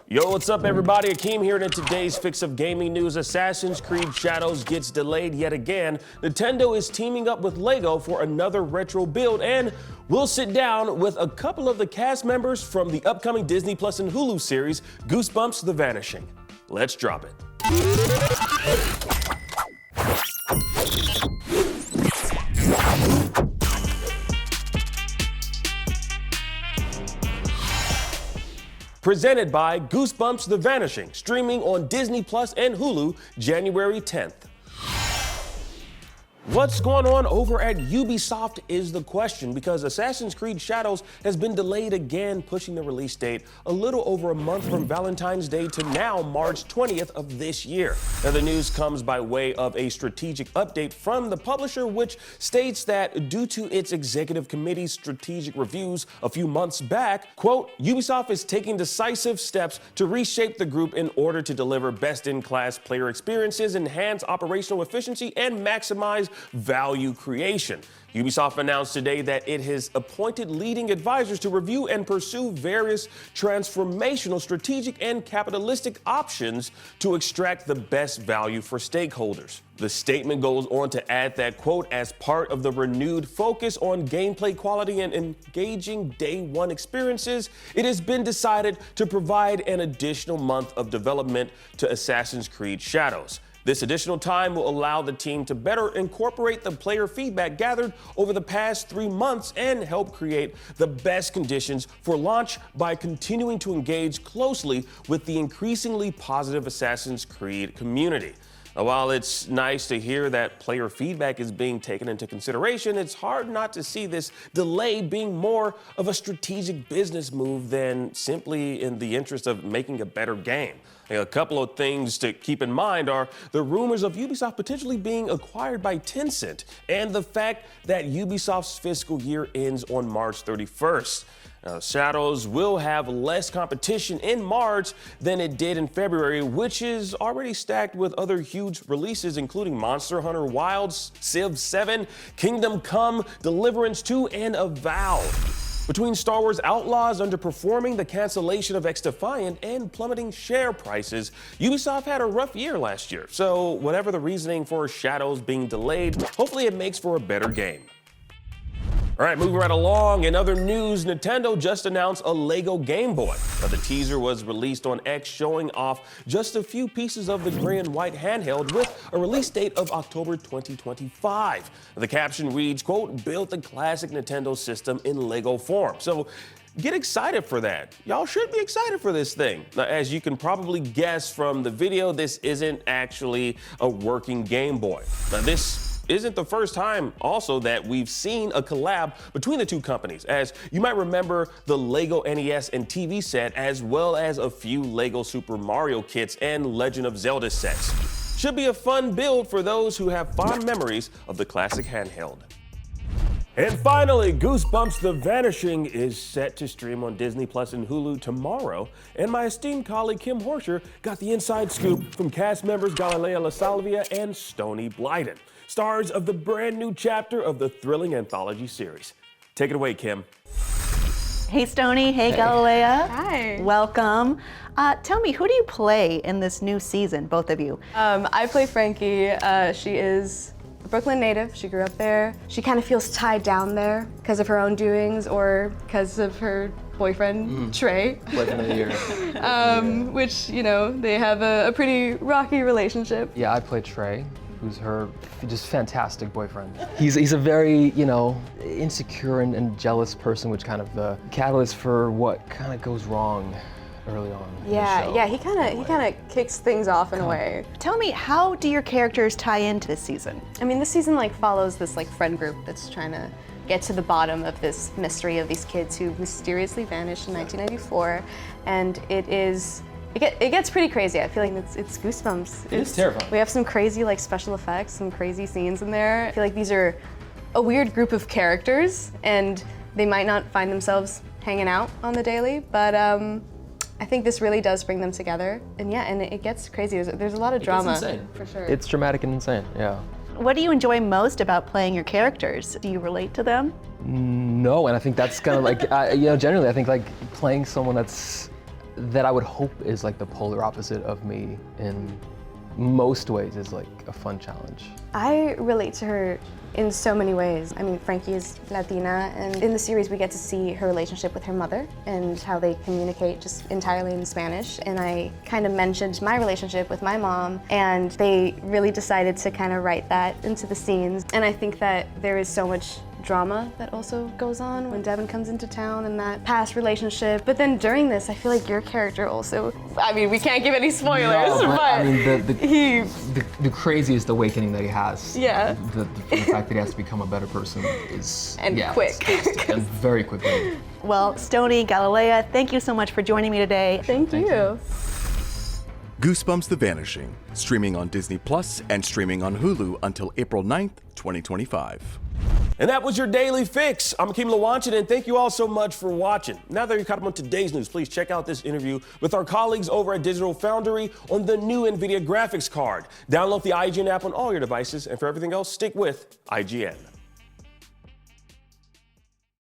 Yo, what's up everybody? Akeem here, and in today's Fix of Gaming news, Assassin's Creed Shadows gets delayed yet again. Nintendo is teaming up with LEGO for another retro build, and we'll sit down with a couple of the cast members from the upcoming Disney Plus and Hulu series, Goosebumps: The Vanishing. Let's drop it. Presented by Goosebumps: The Vanishing, streaming on Disney Plus and Hulu January 10th. What's going on over at Ubisoft is the question, because Assassin's Creed Shadows has been delayed again, pushing the release date a little over a month from Valentine's Day to now March 20th of this year. Now, the news comes by way of a strategic update from the publisher, which states that due to its executive committee's strategic reviews a few months back, quote, Ubisoft is taking decisive steps to reshape the group in order to deliver best-in-class player experiences, enhance operational efficiency, and maximize value creation. Ubisoft announced today that it has appointed leading advisors to review and pursue various transformational, strategic, and capitalistic options to extract the best value for stakeholders. The statement goes on to add that, quote, as part of the renewed focus on gameplay quality and engaging day one experiences, it has been decided to provide an additional month of development to Assassin's Creed Shadows. This additional time will allow the team to better incorporate the player feedback gathered over the past 3 months and help create the best conditions for launch by continuing to engage closely with the increasingly positive Assassin's Creed community. Now, while it's nice to hear that player feedback is being taken into consideration, it's hard not to see this delay being more of a strategic business move than simply in the interest of making a better game. A couple of things to keep in mind are the rumors of Ubisoft potentially being acquired by Tencent and the fact that Ubisoft's fiscal year ends on March 31st. Shadows will have less competition in March than it did in February, which is already stacked with other huge releases, including Monster Hunter Wilds, Civ 7, Kingdom Come, Deliverance 2, and Avowed. Between Star Wars Outlaws underperforming, the cancellation of X-Defiant, and plummeting share prices, Ubisoft had a rough year last year. So whatever the reasoning for Shadows being delayed, hopefully it makes for a better game. All right, moving right along. In other news, Nintendo just announced a LEGO Gameboy. Now, the teaser was released on X, showing off just a few pieces of the gray and white handheld with a release date of October 2025. The caption reads, quote, built the classic Nintendo system in LEGO form. So get excited for that. Y'all should be excited for this thing. Now, as you can probably guess from the video, this isn't actually a working Game Boy. Now, this isn't the first time also that we've seen a collab between the two companies, as you might remember the LEGO NES and TV set, as well as a few LEGO Super Mario kits and Legend of Zelda sets. Should be a fun build for those who have fond memories of the classic handheld. And finally, Goosebumps: The Vanishing is set to stream on Disney Plus and Hulu tomorrow, and my esteemed colleague Kim Horscher got the inside scoop from cast members Galilea LaSalvia and Stony Blyden, stars of the brand new chapter of the thrilling anthology series. Take it away, Kim. Hey, Stony. Hey, Galilea. Hi. Welcome. Tell me, who do you play in this new season, both of you? I play Frankie. She is a Brooklyn native. She grew up there. She kind of feels tied down there because of her own doings or because of her boyfriend, Trey. Boyfriend of the year. Which, you know, they have a pretty rocky relationship. Yeah, I play Trey, who's her just fantastic boyfriend. He's a very, you know, insecure and jealous person, which kind of the catalyst for what kind of goes wrong early on. Yeah, he kind of kicks things off in a way. Tell me, how do your characters tie into this season? I mean, this season like follows this like friend group that's trying to get to the bottom of this mystery of these kids who mysteriously vanished in 1994, and it gets pretty crazy. I feel like it's Goosebumps. It's terrifying. We have some crazy like special effects, some crazy scenes in there. I feel like these are a weird group of characters, and they might not find themselves hanging out on the daily, but I think this really does bring them together. And yeah, and it gets crazy. There's a lot of drama. It's insane. For sure. It's dramatic and insane, yeah. What do you enjoy most about playing your characters? Do you relate to them? No, and I think that's kind of like, generally I think like playing someone that's that I would hope is like the polar opposite of me in most ways is like a fun challenge. I relate to her in so many ways. I mean, Frankie is Latina, and in the series we get to see her relationship with her mother and how they communicate just entirely in Spanish. And I kind of mentioned my relationship with my mom, and they really decided to kind of write that into the scenes. And I think that there is so much drama that also goes on when Devin comes into town and that past relationship. But then during this, I feel like your character also, I mean, we can't give any spoilers, No, but I mean, the craziest awakening that he has. Yeah. The fact that he has to become a better person is And yeah, quick. and very quickly. Well, Stoney, Galilea, thank you so much for joining me today. Thank you. Goosebumps: The Vanishing, streaming on Disney Plus and streaming on Hulu until April 9th, 2025. And that was your Daily Fix. I'm Akeem Lawanchin, and thank you all so much for watching. Now that you're caught up on today's news, please check out this interview with our colleagues over at Digital Foundry on the new NVIDIA graphics card. Download the IGN app on all your devices, and for everything else, stick with IGN.